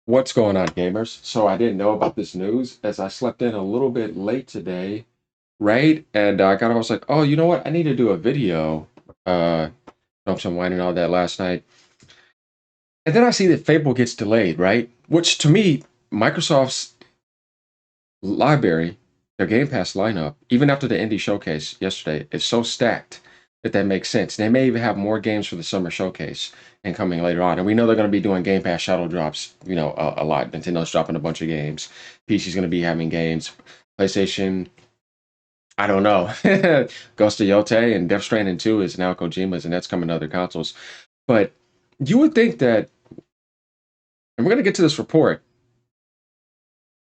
What's going on, gamers? So I didn't know about this news as I slept in a little bit late today, right? And I was like, oh, you know what? I need to do a video. Dumped some wine and all that last night. And then I see that Fable gets delayed, right? Which to me, Microsoft's library, their Game Pass lineup, even after the indie showcase yesterday, is so stacked that makes sense. They may even have more games for the summer showcase and coming later on. And we know they're going to be doing Game Pass shadow drops, a lot. Nintendo's dropping a bunch of games. PC's going to be having games. PlayStation, I don't know. Ghost of Yote and Death Stranding 2 is now Kojima's, and that's coming to other consoles. But you would think that, and we're going to get to this report,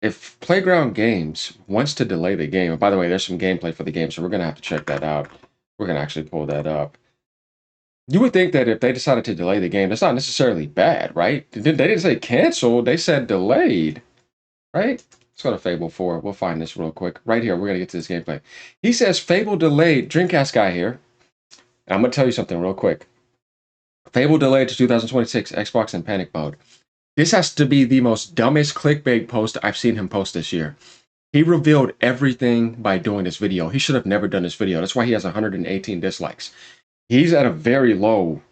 if Playground Games wants to delay the game, and by the way, there's some gameplay for the game, so we're going to have to check that out. We're going to actually pull that up. You would think that if they decided to delay the game, that's not necessarily bad, right? They didn't say canceled, they said delayed, right? Let's go to Fable 4. We'll find this real quick. Right here, we're going to get to this gameplay. He says Fable delayed. Dreamcast guy here. And I'm going to tell you something real quick. Fable delayed to 2026, Xbox in panic mode. This has to be the most dumbest clickbait post I've seen him post this year. He revealed everything by doing this video. He should have never done this video. That's why he has 118 dislikes. He's at a very low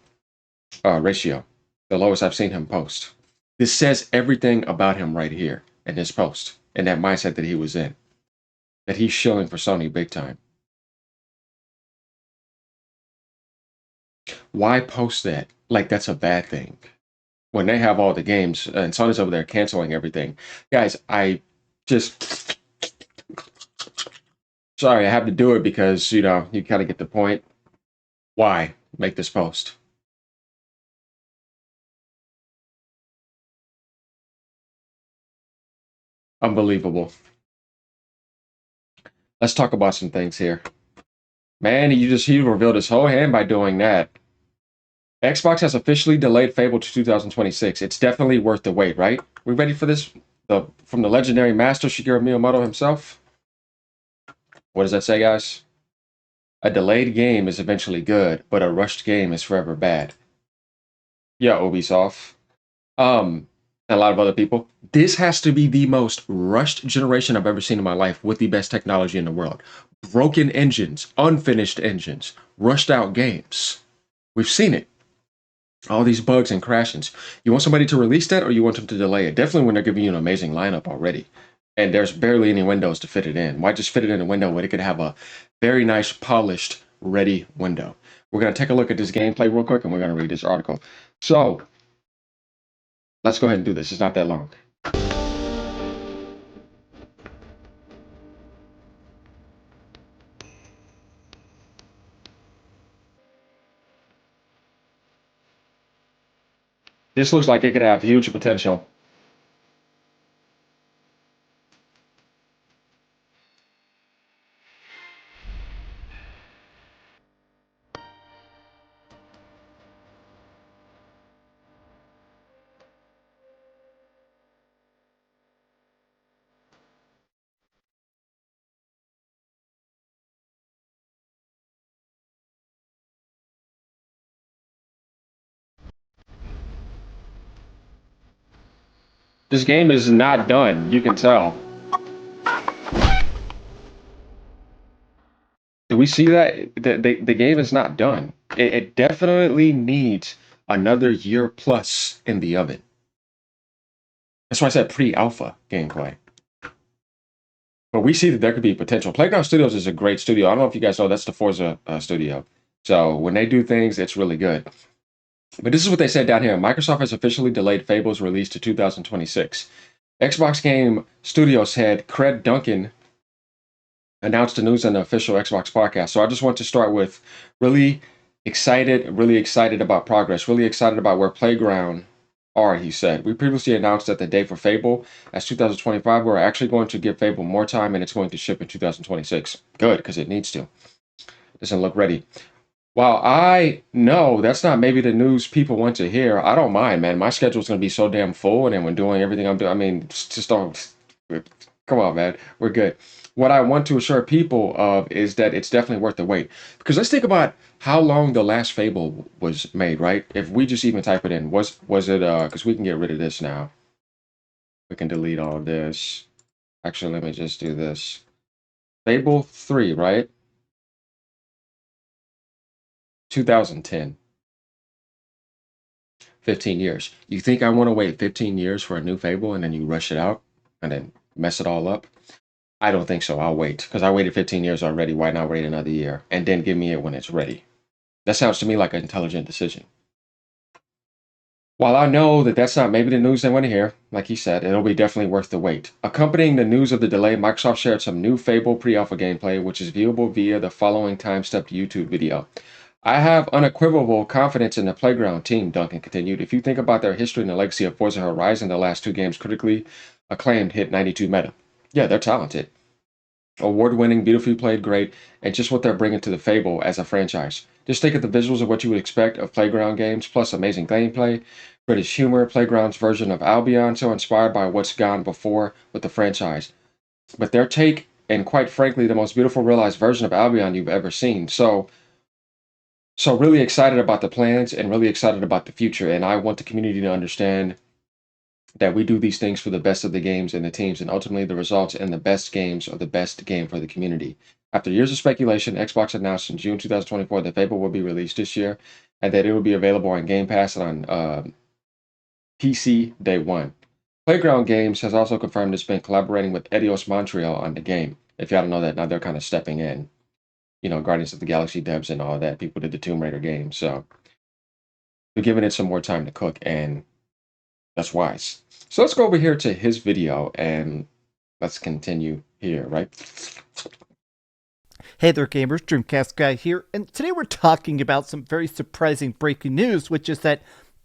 ratio, the lowest I've seen him post. This says everything about him right here in this post, and that mindset that he was in, that he's shilling for Sony big time. Why post that like that's a bad thing when they have all the games and Sony's over there canceling everything? Guys, I just sorry, I have to do it because you kind of get the point. Why make this post? Unbelievable. Let's talk about some things here. Man, he revealed his whole hand by doing that. Xbox has officially delayed Fable to 2026. It's definitely worth the wait, right? We ready for this? From the legendary master Shigeru Miyamoto himself. What does that say, guys? A delayed game is eventually good, but a rushed game is forever bad. Yeah, Ubisoft. And a lot of other people. This has to be the most rushed generation I've ever seen in my life with the best technology in the world. Broken engines, unfinished engines, rushed out games. We've seen it. All these bugs and crashes. You want somebody to release that or you want them to delay it? Definitely when they're giving you an amazing lineup already. And there's barely any windows to fit it in. Why just fit it in a window where it could have a very nice, polished, ready window? We're going to take a look at this gameplay real quick and we're going to read this article. So, let's go ahead and do this. It's not that long. This looks like it could have huge potential. This game is not done. You can tell. Do we see that? The game is not done. It definitely needs another year plus in the oven. That's why I said pre-alpha gameplay. But we see that there could be potential. Playground Studios is a great studio. I don't know if you guys know that's the Forza studio. So when they do things, it's really good. But this is what they said down here. Microsoft has officially delayed Fable's release to 2026. Xbox Game Studios head Craig Duncan announced the news on the official Xbox podcast. So I just want to start with really excited about progress, really excited about where Playground are, he said. We previously announced that the date for Fable as 2025, we're actually going to give Fable more time and it's going to ship in 2026. Good, because it needs to. Doesn't look ready. While I know that's not maybe the news people want to hear, I don't mind, man. My schedule's going to be so damn full, and then when doing everything I'm doing, I mean, just don't. Come on, man. We're good. What I want to assure people of is that it's definitely worth the wait. Because let's think about how long the last Fable was made, right? If we just even type it in, was it because we can get rid of this now. We can delete all of this. Actually, let me just do this. Fable 3, right? 2010. 15 years. You think I want to wait 15 years for a new Fable and then you rush it out and then mess it all up? I don't think so. I'll wait because I waited 15 years already. Why not wait another year and then give me it when it's ready? That sounds to me like an intelligent decision. While I know that that's not maybe the news they want to hear, like he said, it'll be definitely worth the wait. Accompanying the news of the delay, Microsoft shared some new Fable pre-alpha gameplay, which is viewable via the following time-stepped YouTube video. I have unequivocal confidence in the Playground team, Duncan continued. If you think about their history and the legacy of Forza Horizon, the last 2 games critically acclaimed hit 92 meta. Yeah, they're talented. Award-winning, beautifully played, great, and just what they're bringing to the Fable as a franchise. Just think of the visuals of what you would expect of Playground games, plus amazing gameplay, British humor, Playground's version of Albion, so inspired by what's gone before with the franchise. But their take, and quite frankly, the most beautiful realized version of Albion you've ever seen. So really excited about the plans and really excited about the future. And I want the community to understand that we do these things for the best of the games and the teams, and ultimately the results and the best games are the best game for the community. After years of speculation, Xbox announced in June 2024 that Fable will be released this year and that it will be available on Game Pass and on PC day one. Playground Games has also confirmed it's been collaborating with Eidos Montreal on the game. If y'all don't know that, now they're kind of stepping in. You know, Guardians of the Galaxy devs and all that. People did the Tomb Raider game. So they're giving it some more time to cook, and that's wise. So let's go over here to his video and let's continue here, right? Hey there, gamers. Dreamcast guy here, and today we're talking about some very surprising breaking news, which is that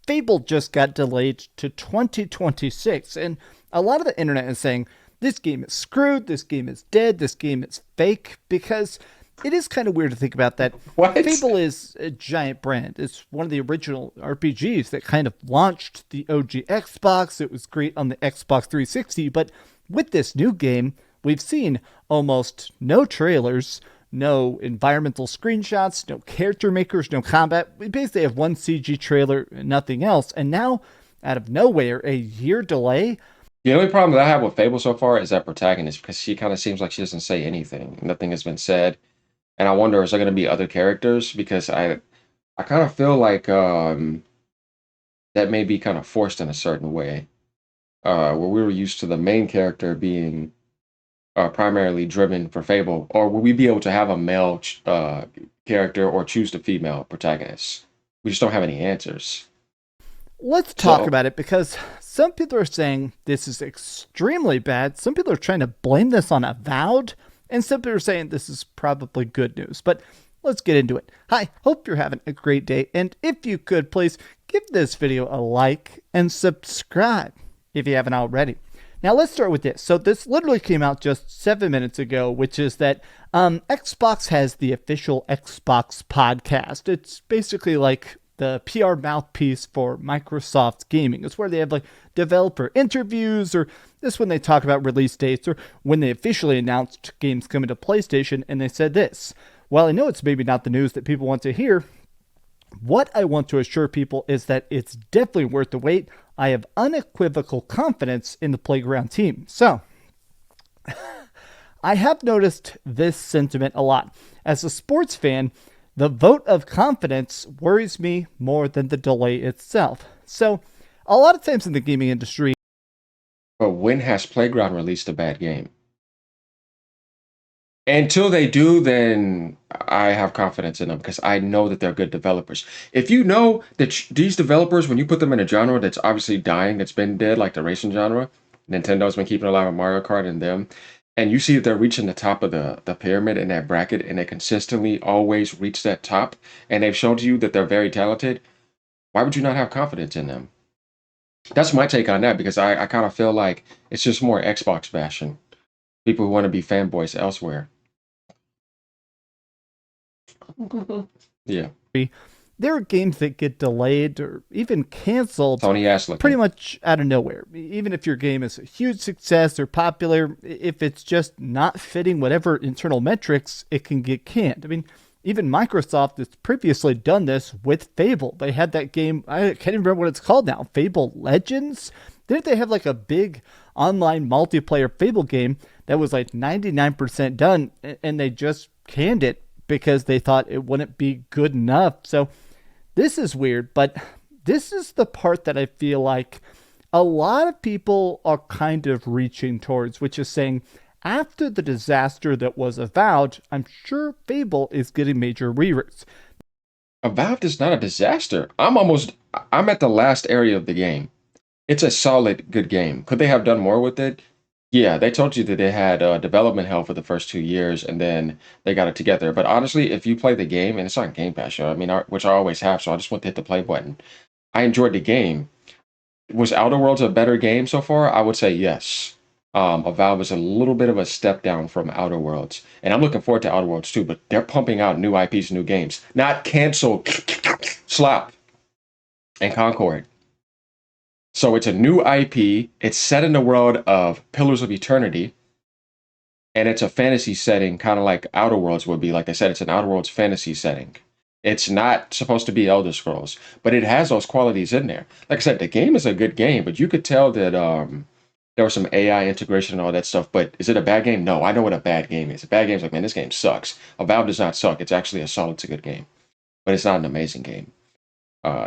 Fable just got delayed to 2026, and a lot of the internet is saying this game is screwed, this game is dead, this game is fake, because it is kind of weird to think about that. What? Fable is a giant brand. It's one of the original RPGs that kind of launched the OG Xbox. It was great on the Xbox 360, but with this new game, we've seen almost no trailers, no environmental screenshots, no character makers, no combat. We basically have one CG trailer and nothing else. And now, out of nowhere, a year delay. The only problem that I have with Fable so far is that protagonist, because she kind of seems like she doesn't say anything. Nothing has been said. And I wonder, is there going to be other characters? Because I kind of feel like that may be kind of forced in a certain way. Where we were used to the main character being primarily driven for Fable, or will we be able to have a male character or choose the female protagonist? We just don't have any answers. Let's talk about it, because some people are saying this is extremely bad. Some people are trying to blame this on Avowed, and some people are saying this is probably good news. But let's get into it. Hi, hope you're having a great day, and if you could, please give this video a like and subscribe if you haven't already. Now, let's start with this. So this literally came out just 7 minutes ago, which is that Xbox has the official Xbox podcast. It's basically like the PR mouthpiece for Microsoft gaming. It's where they have like developer interviews, or this when they talk about release dates, or when they officially announced games coming to PlayStation, and they said this. While I know it's maybe not the news that people want to hear, what I want to assure people is that it's definitely worth the wait. I have unequivocal confidence in the Playground team. So, I have noticed this sentiment a lot. As a sports fan, the vote of confidence worries me more than the delay itself. So, a lot of times in the gaming industry... But when has Playground released a bad game? Until they do, then I have confidence in them because I know that they're good developers. If you know that these developers, when you put them in a genre that's obviously dying, that's been dead, like the racing genre, Nintendo's been keeping alive with Mario Kart and them, and you see that they're reaching the top of the pyramid in that bracket, and they consistently always reach that top, and they've shown to you that they're very talented, why would you not have confidence in them? That's my take on that, because I kind of feel like it's just more Xbox bashing. People who want to be fanboys elsewhere. Yeah. There are games that get delayed or even canceled pretty much out of nowhere. Even if your game is a huge success or popular, if it's just not fitting whatever internal metrics, it can get canned. I mean, even Microsoft has previously done this with Fable. They had that game, I can't even remember what it's called now, Fable Legends. Didn't they have like a big online multiplayer Fable game that was like 99% done and they just canned it because they thought it wouldn't be good enough? So this is weird, but this is the part that I feel like a lot of people are kind of reaching towards, which is saying, after the disaster that was Avowed, I'm sure Fable is getting major reroutes. Avowed is not a disaster. I'm at the last area of the game. It's a solid, good game. Could they have done more with it? Yeah, they told you that they had development hell for the first 2 years, and then they got it together. But honestly, if you play the game, and it's on Game Pass, I mean, which I always have, so I just want to hit the play button. I enjoyed the game. Was Outer Worlds a better game so far? I would say yes. Avowed was a little bit of a step down from Outer Worlds, and I'm looking forward to Outer Worlds too. But they're pumping out new IPs, new games, not canceled. Slap and Concord. So it's a new IP. It's set in the world of Pillars of Eternity, and it's a fantasy setting, kind of like Outer Worlds would be. Like I said, it's an Outer Worlds fantasy setting. It's not supposed to be Elder Scrolls, but it has those qualities in there. Like I said, the game is a good game, but you could tell that there was some AI integration and all that stuff. But is it a bad game? No, I know what a bad game is. A bad game is like, man, this game sucks. Avowed does not suck. It's actually a solid to good game, but it's not an amazing game.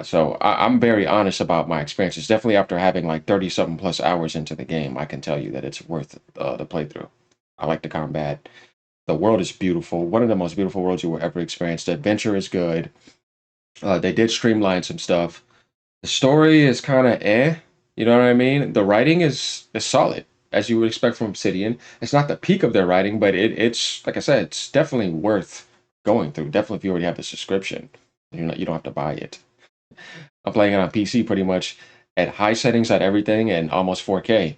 So I'm very honest about my experiences. Definitely after having like 30 something plus hours into the game, I can tell you that it's worth the playthrough. I like the combat. The world is beautiful. One of the most beautiful worlds you will ever experience. The adventure is good. They did streamline some stuff. The story is kind of eh. You know what I mean? The writing is solid, as you would expect from Obsidian. It's not the peak of their writing, but it's like I said, it's definitely worth going through. Definitely if you already have the subscription, you don't have to buy it. I'm playing it on PC pretty much at high settings at everything and almost 4K.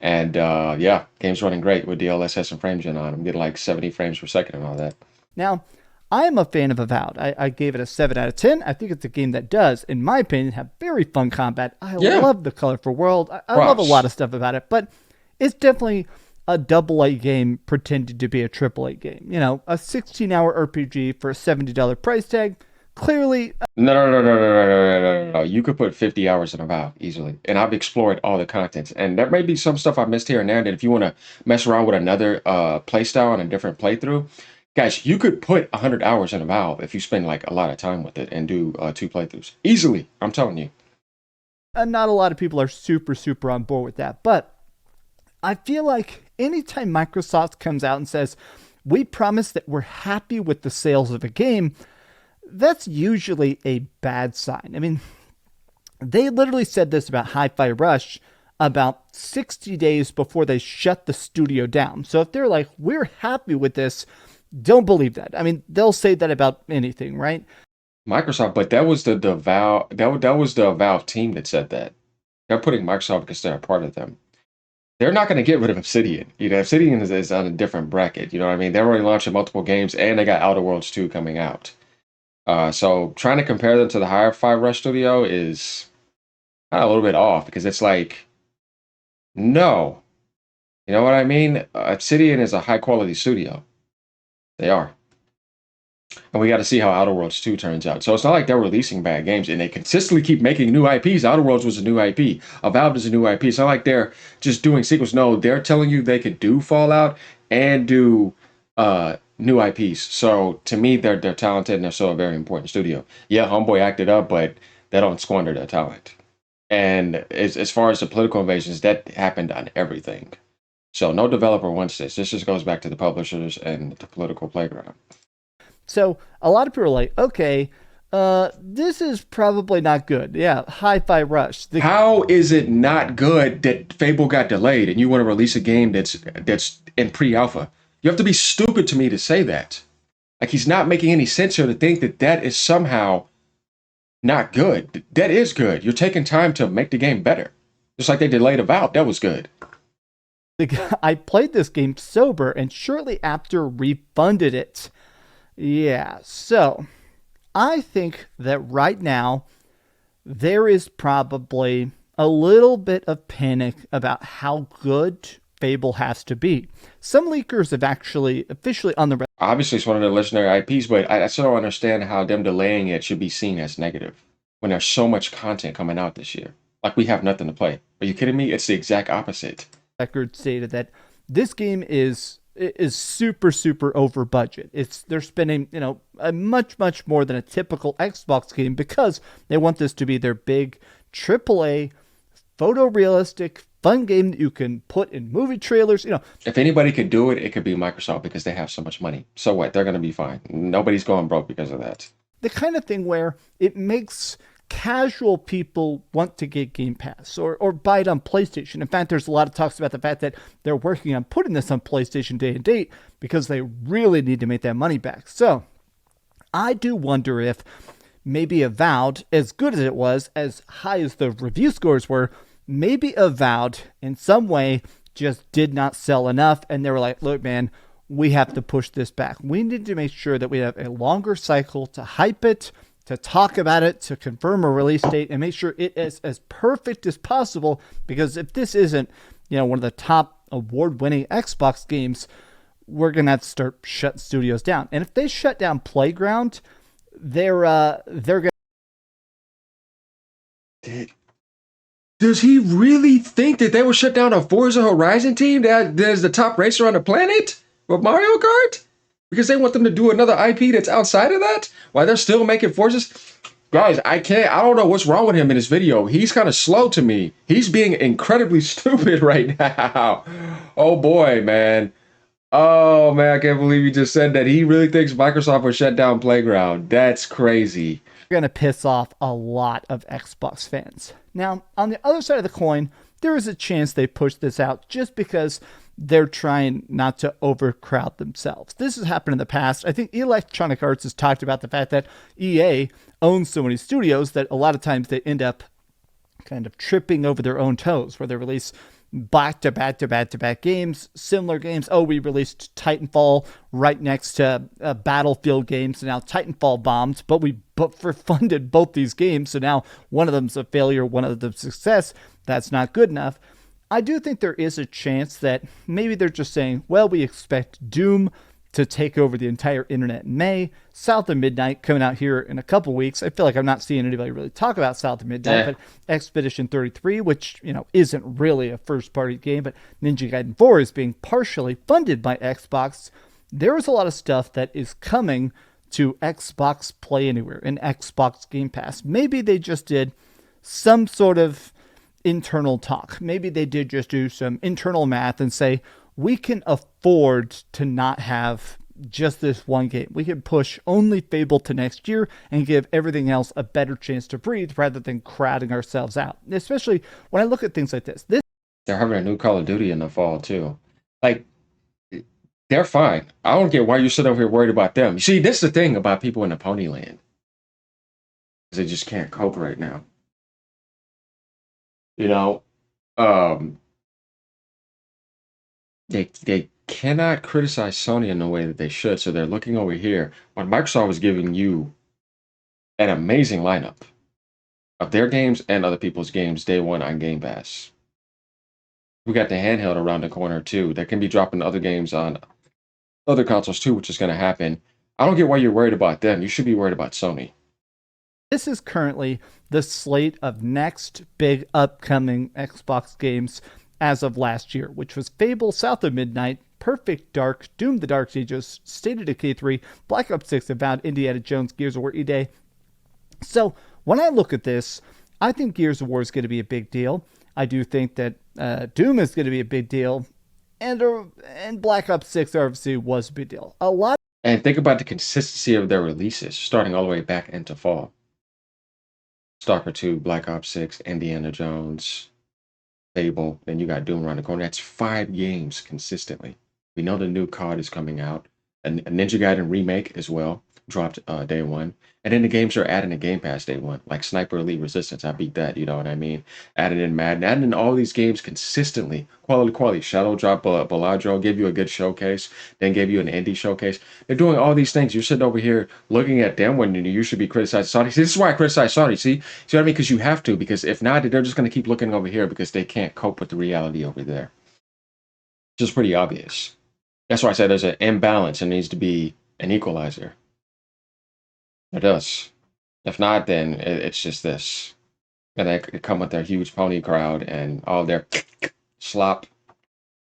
And yeah, game's running great with DLSS and frame gen on. I'm getting like 70 frames per second and all that. Now, I am a fan of Avowed. I gave it a 7 out of 10. I think it's a game that does, in my opinion, have very fun combat. I love the colorful world. I love a lot of stuff about it, but it's definitely a AA game pretending to be a AAA game. You know, a 16-hour RPG for a $70 price tag. Clearly, No. You could put 50 hours in Avowed easily. And I've explored all the contents. And there may be some stuff I missed here and there that if you want to mess around with another playstyle and a different playthrough, guys, you could put 100 hours in Avowed if you spend like a lot of time with it and do 2 playthroughs. Easily, I'm telling you. not a lot of people are super on board with that. But I feel like anytime Microsoft comes out and says, we promise that we're happy with the sales of a game, that's usually a bad sign. I mean, they literally said this about Hi-Fi Rush about 60 days before they shut the studio down. So if they're like, we're happy with this, don't believe that. I mean, they'll say that about anything, right? Microsoft, but that was the Valve that was the Valve team that said that. They're putting Microsoft because they're a part of them. They're not going to get rid of Obsidian. You know, Obsidian is on a different bracket. You know what I mean? They're already launching multiple games, and they got Outer Worlds 2 coming out. So trying to compare them to the Hi-Fi Rush studio is a little bit off because it's like, no. You know what I mean? Obsidian is a high-quality studio. They are. And we got to see how Outer Worlds 2 turns out. So it's not like they're releasing bad games, and they consistently keep making new IPs. Outer Worlds was a new IP. Avowed is a new IP. It's not like they're just doing sequels. No, they're telling you they could do Fallout and do new IPs. So to me, they're talented and they're still a very important studio. Yeah, Homeboy acted up, but they don't squander their talent. And as far as the political invasions, that happened on everything. So no developer wants this. This just goes back to the publishers and the political playground. So a lot of people are like, okay, this is probably not good. Yeah, Hi-Fi Rush. How is it not good that Fable got delayed and you want to release a game that's in pre-alpha? You have to be stupid to me to say that. Like, he's not making any sense here to think that that is somehow not good. That is good. You're taking time to make the game better. Just like they delayed Avowed. That was good. I played this game sober and shortly after refunded it. Yeah, so I think that right now there is probably a little bit of panic about how good Fable has to be. Some leakers have actually officially on the... Obviously, it's one of the legendary IPs, but I still don't understand how them delaying it should be seen as negative when there's so much content coming out this year. Like we have nothing to play. Are you kidding me? It's the exact opposite. Record stated that this game is super over budget. They're spending, a much more than a typical Xbox game because they want this to be their big AAA photorealistic fun game that you can put in movie trailers. If anybody could do it, it could be Microsoft because they have so much money. So what? They're going to be fine. Nobody's going broke because of that. The kind of thing where it makes casual people want to get Game Pass or buy it on PlayStation. In fact, there's a lot of talks about the fact that they're working on putting this on PlayStation day and date because they really need to make that money back. So I do wonder if maybe Avowed, as good as it was, as high as the review scores were, maybe Avowed in some way just did not sell enough. And they were like, look, man, we have to push this back. We need to make sure that we have a longer cycle to hype it, to talk about it, to confirm a release date, and make sure it is as perfect as possible. Because if this isn't, one of the top award-winning Xbox games, we're gonna have to start shutting studios down. And if they shut down Playground, they're gonna. Does he really think that they will shut down a Forza Horizon team that is the top racer on the planet with Mario Kart? Because they want them to do another IP that's outside of that? While they're still making Forzas? Guys, I don't know what's wrong with him in this video. He's kind of slow to me. He's being incredibly stupid right now. Oh boy, man. Oh man, I can't believe you just said that. He really thinks Microsoft will shut down Playground. That's crazy. Going to piss off a lot of Xbox fans. Now, on the other side of the coin, there is a chance they push this out just because they're trying not to overcrowd themselves. This has happened in the past. I think Electronic Arts has talked about the fact that EA owns so many studios that a lot of times they end up kind of tripping over their own toes, where they release back-to-back games, similar games. Oh, we released Titanfall right next to Battlefield games, so now Titanfall bombed, but we funded both these games, so now one of them's a failure, one of them's a success. That's not good enough. I do think there is a chance that maybe they're just saying, well, we expect Doom to take over the entire internet in May. South of Midnight coming out here in a couple weeks. I feel like I'm not seeing anybody really talk about South of Midnight, but Expedition 33, which, isn't really a first-party game, but Ninja Gaiden 4 is being partially funded by Xbox. There is a lot of stuff that is coming to Xbox Play Anywhere and Xbox Game Pass. Maybe they just did some sort of internal talk. Maybe they did just do some internal math and say, we can afford to not have just this one game. We can push only Fable to next year and give everything else a better chance to breathe rather than crowding ourselves out. Especially when I look at things like this. They're having a new Call of Duty in the fall too. Like, they're fine. I don't get why you're sitting over here worried about them. You see, this is the thing about people in the Ponyland. They just can't cope right now. They cannot criticize Sony in the way that they should, so they're looking over here. When Microsoft was giving you an amazing lineup of their games and other people's games day one on Game Pass. We got the handheld around the corner too. That can be dropping other games on other consoles too, which is going to happen. I don't get why you're worried about them. You should be worried about Sony. This is currently the slate of next big upcoming Xbox games as of last year, which was Fable, South of Midnight, Perfect Dark, Doom the Dark Ages, State of Decay 3, Black Ops 6, Avowed, Indiana Jones, Gears of War E-Day. So when I look at this, I think Gears of War is going to be a big deal. I do think that Doom is going to be a big deal. And Black Ops 6 obviously was a big deal. And think about the consistency of their releases, starting all the way back into fall. Stalker 2, Black Ops 6, Indiana Jones, Fable, then you got Doom around the corner. That's 5 games consistently. We know the new COD is coming out. And a Ninja Gaiden remake as well dropped day one. And then the games are adding a Game Pass day one, like Sniper Elite Resistance. I beat that, you know what I mean? Added in Madden, adding in all these games consistently. Quality. Shadow Drop, Baladro gave you a good showcase, then gave you an indie showcase. They're doing all these things. You're sitting over here looking at them when you should be criticizing Sony. See, this is why I criticize Sony. See what I mean? Because you have to. Because if not, they're just going to keep looking over here because they can't cope with the reality over there. Just pretty obvious. That's why I said there's an imbalance and needs to be an equalizer. It does. If not, then it's just this. And they come with their huge pony crowd and all their slop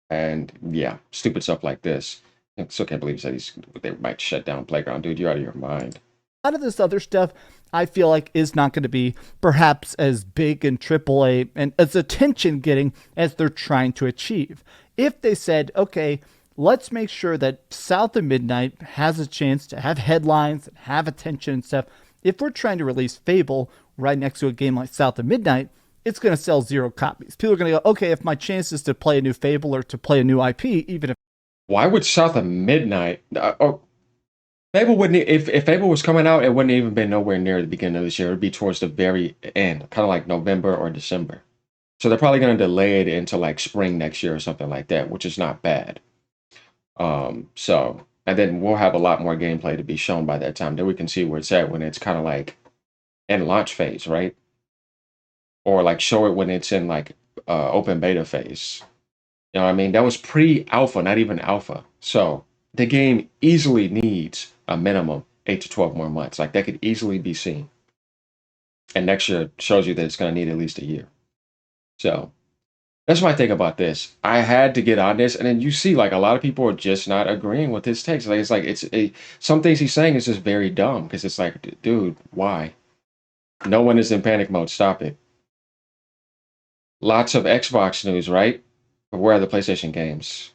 and yeah, stupid stuff like this. I still can't believe they might shut down Playground, dude. You're out of your mind. A lot of this other stuff I feel like is not going to be perhaps as big in AAA and as attention getting as they're trying to achieve. If they said, okay, let's make sure that South of Midnight has a chance to have headlines and have attention and stuff. If we're trying to release Fable right next to a game like South of Midnight, it's going to sell 0 copies. People are going to go, okay, if my chance is to play a new Fable or to play a new IP, even if Why would South of Midnight? Fable wouldn't. If Fable was coming out, it wouldn't even been nowhere near the beginning of this year. It'd be towards the very end, kind of like November or December. So they're probably going to delay it into like spring next year or something like that, which is not bad. And then we'll have a lot more gameplay to be shown by that time. Then we can see where it's at when it's kind of like in launch phase, right? Or like show it when it's in like open beta phase. You know what I mean? That was pre-alpha, not even alpha. So the game easily needs a minimum 8 to 12 more months. Like that could easily be seen. And next year shows you that it's going to need at least a year. So that's my thing about this. I had to get on this, and then you see like a lot of people are just not agreeing with his takes. Like some things he's saying is just very dumb because it's like, dude, why? No one is in panic mode. Stop it. Lots of Xbox news, right? But where are the PlayStation games?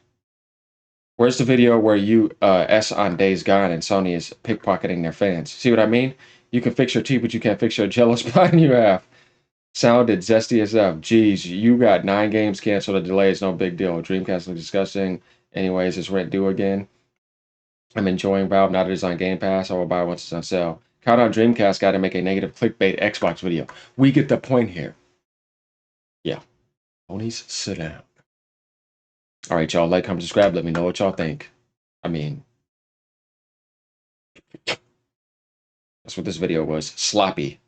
Where's the video where you S on Days Gone and Sony is pickpocketing their fans? See what I mean? You can fix your teeth, but you can't fix your jello spot in your ass. Sounded zesty as up. Geez, you got 9 games canceled. A delay is no big deal. Dreamcast looks disgusting. Anyways, is rent due again? I'm enjoying Valve now that it's on Game Pass. I will buy once it's on sale. Count on Dreamcast guy to make a negative clickbait Xbox video. We get the point here. Yeah. Ponies, sit down. All right, y'all. Like, comment, subscribe. Let me know what y'all think. I mean, that's what this video was. Sloppy.